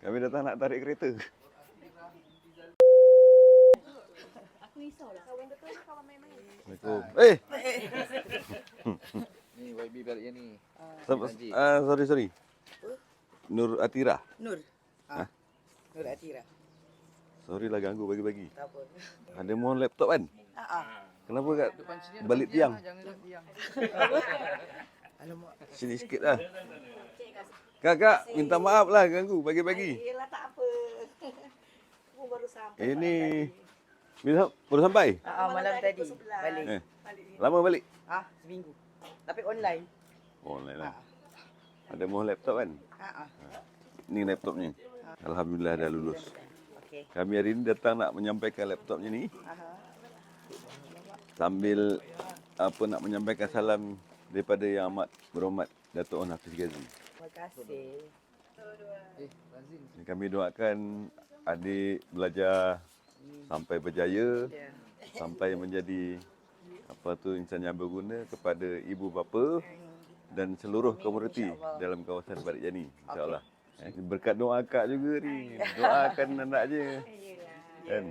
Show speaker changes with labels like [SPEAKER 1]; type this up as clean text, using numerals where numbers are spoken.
[SPEAKER 1] Kami datang nak tarik kereta.
[SPEAKER 2] Aku risau lah. Kawan betul ke kawan main-main?
[SPEAKER 1] Assalamualaikum.
[SPEAKER 3] Ni YB balik yang ni.
[SPEAKER 1] Sorry. Nur Atira.
[SPEAKER 4] Nur. Nur Atira.
[SPEAKER 1] Sorry lah ganggu bagi-bagi.
[SPEAKER 4] Tak apa.
[SPEAKER 1] Ada mohon laptop kan? Kenapa kat
[SPEAKER 3] Depan sini
[SPEAKER 1] balik tiang?
[SPEAKER 3] Jangan dekat tiang.
[SPEAKER 4] Alamak.
[SPEAKER 1] Sini sikit lah. Kakak, minta maaf lah ganggu bagi-bagi.
[SPEAKER 2] Yelah tak apa. Aku baru sampai.
[SPEAKER 1] Ini bila baru sampai?
[SPEAKER 4] Malam tadi
[SPEAKER 2] pukul 11.
[SPEAKER 4] balik.
[SPEAKER 1] Lama balik?
[SPEAKER 4] Seminggu. Tapi online.
[SPEAKER 1] Online lah. Ada mohon laptop kan? Ni laptopnya. Alhamdulillah dah lulus.
[SPEAKER 4] Okey.
[SPEAKER 1] Kami hari ini datang nak menyampaikan laptopnya ni. Sambil nak menyampaikan salam daripada Yang Amat Berhormat Dato' On Hafiz Ghazi.
[SPEAKER 4] Terima kasih.
[SPEAKER 3] Razin.
[SPEAKER 1] Kami doakan adik belajar sampai berjaya, sampai menjadi insan yang berguna kepada ibu bapa dan seluruh komuniti dalam kawasan Balik Jani, insya-Allah. Berkat doa akak juga ni. Doakan anak je. Kan?